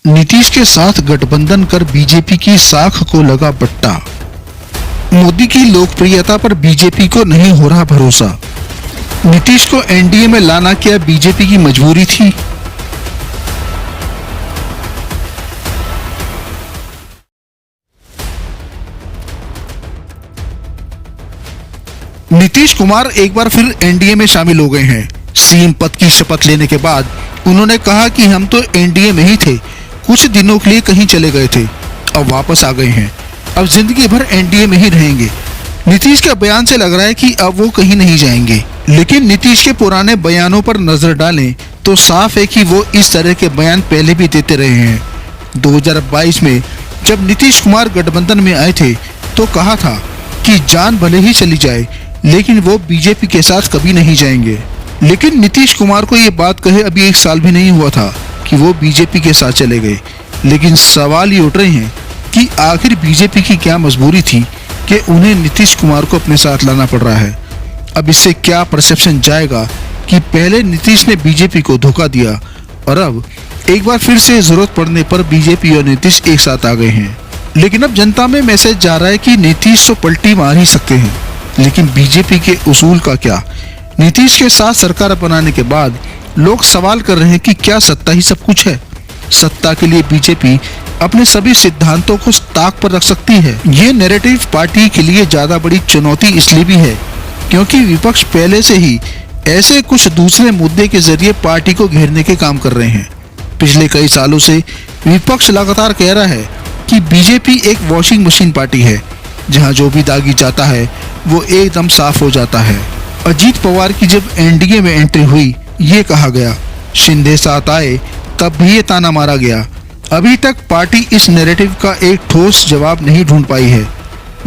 नीतीश के साथ गठबंधन कर बीजेपी की साख को लगा बट्टा। मोदी की लोकप्रियता पर बीजेपी को नहीं हो रहा भरोसा। नीतीश को एनडीए में लाना क्या बीजेपी की मजबूरी थी? नीतीश कुमार एक बार फिर एनडीए में शामिल हो गए हैं। सीएम पद की शपथ लेने के बाद उन्होंने कहा कि हम तो एनडीए में ही थे, कुछ दिनों के लिए कहीं चले गए थे, अब वापस आ गए हैं, अब जिंदगी भर एनडीए में ही रहेंगे। नीतीश के बयान से लग रहा है कि अब वो कहीं नहीं जाएंगे। लेकिन नीतीश के पुराने बयानों पर नजर डालें तो साफ है कि वो इस तरह के बयान पहले भी देते रहे हैं। 2022 में जब नीतीश कुमार गठबंधन में आए थे तो कहा था कि जान भले ही चली जाए लेकिन वो बीजेपी के साथ कभी नहीं जाएंगे। लेकिन नीतीश कुमार को ये बात कहे अभी 1 साल भी नहीं हुआ था कि वो बीजेपी के साथ चले गए। लेकिन सवाल ये उठ रहे हैं कि आखिर बीजेपी की क्या मजबूरी थी कि उन्हें नीतीश कुमार को अपने साथ लाना पड़ रहा है। अब इससे क्या परसेप्शन जाएगा कि पहले नीतीश ने बीजेपी को धोखा दिया और अब एक बार फिर से जरूरत पड़ने पर बीजेपी और नीतीश एक साथ आ गए हैं। लेकिन अब जनता में मैसेज जा रहा है कि नीतीश तो पलटी मार ही सकते हैं, लेकिन बीजेपी के उसूल का क्या? नीतीश के साथ सरकार बनाने के बाद लोग सवाल कर रहे हैं कि क्या सत्ता ही सब कुछ है? सत्ता के लिए बीजेपी अपने सभी सिद्धांतों को ताक पर रख सकती है। ये नैरेटिव पार्टी के लिए ज्यादा बड़ी चुनौती इसलिए भी है क्योंकि विपक्ष पहले से ही ऐसे कुछ दूसरे मुद्दे के जरिए पार्टी को घेरने के काम कर रहे हैं। पिछले कई सालों से विपक्ष लगातार कह रहा है कि बीजेपी एक वॉशिंग मशीन पार्टी है, जहां जो भी दागी जाता है वो एकदम साफ हो जाता है। अजीत पवार की जब एनडीए में एंट्री हुई, ये कहा गया, शिंदे साथ आए तब भी ये ताना मारा गया। अभी तक पार्टी इस नैरेटिव का एक ठोस जवाब नहीं ढूंढ पाई है।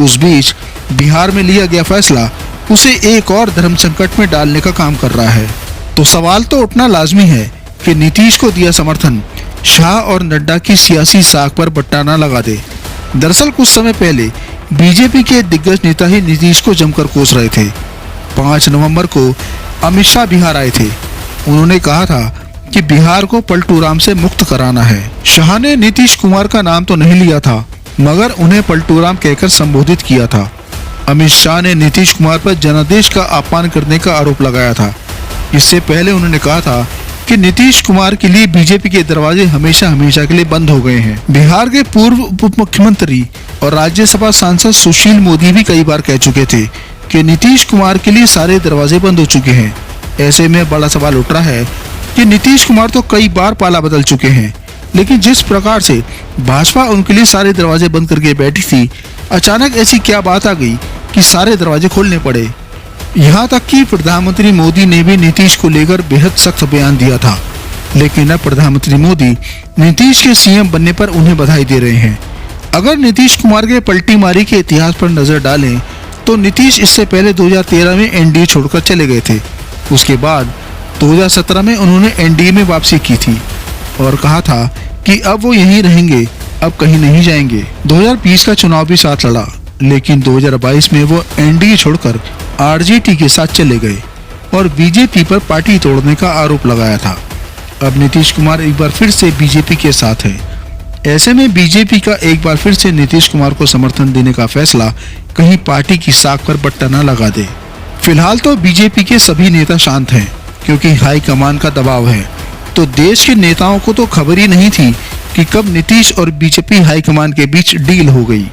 उस बीच बिहार में लिया गया फैसला उसे एक और धर्म संकट में डालने का काम कर रहा है। तो सवाल तो उठना लाजमी है कि नीतीश को दिया समर्थन शाह और नड्डा की सियासी साख पर बट्टा न लगा दे। दरअसल कुछ समय पहले बीजेपी के दिग्गज नेता ही नीतीश को जमकर कोस रहे थे। 5 नवंबर को अमित शाह बिहार आए थे। उन्होंने कहा था कि बिहार को पलटू राम से मुक्त कराना है। शाह ने नीतीश कुमार का नाम तो नहीं लिया था, मगर उन्हें पलटू राम कहकर संबोधित किया था। अमित शाह ने नीतीश कुमार पर जनादेश का अपमान करने का आरोप लगाया था। इससे पहले उन्होंने कहा था कि नीतीश कुमार के लिए बीजेपी के दरवाजे हमेशा हमेशा के लिए बंद हो गए हैं। बिहार के पूर्व उप मुख्यमंत्री और राज्यसभा सांसद सुशील मोदी भी कई बार कह चुके थे कि नीतीश कुमार के लिए सारे दरवाजे बंद हो चुके हैं। ऐसे में बड़ा सवाल उठ रहा है कि नीतीश कुमार तो कई बार पाला बदल चुके हैं, लेकिन जिस प्रकार से भाजपा उनके लिए सारे दरवाजे बंद करके बैठी थी, अचानक ऐसी क्या बात आ गई कि सारे दरवाजे खोलने पड़े। यहाँ तक कि प्रधानमंत्री मोदी ने भी नीतीश को लेकर बेहद सख्त बयान दिया था। लेकिन अब प्रधानमंत्री मोदी नीतीश के सीएम बनने पर उन्हें बधाई दे रहे हैं। अगर नीतीश कुमार के पलटी मारी के इतिहास पर नजर डालें तो नीतीश इससे पहले 2013 में एनडीए छोड़कर चले गए थे। उसके बाद 2017 में उन्होंने एनडीए में वापसी की थी और कहा था कि अब वो यहीं रहेंगे, अब कहीं नहीं जाएंगे। 2020 का चुनाव भी साथ लड़ा, लेकिन 2022 में वो एनडीए छोड़कर आरजेडी के साथ चले गए और बीजेपी पर पार्टी तोड़ने का आरोप लगाया था। अब नीतीश कुमार एक बार फिर से बीजेपी के साथ है। ऐसे में बीजेपी का एक बार फिर से नीतीश कुमार को समर्थन देने का फैसला कहीं पार्टी की साख पर बट्टा न लगा दे। फिलहाल तो बीजेपी के सभी नेता शांत हैं क्योंकि हाईकमान का दबाव है। तो देश के नेताओं को तो खबर ही नहीं थी कि कब नीतीश और बीजेपी हाईकमान के बीच डील हो गई।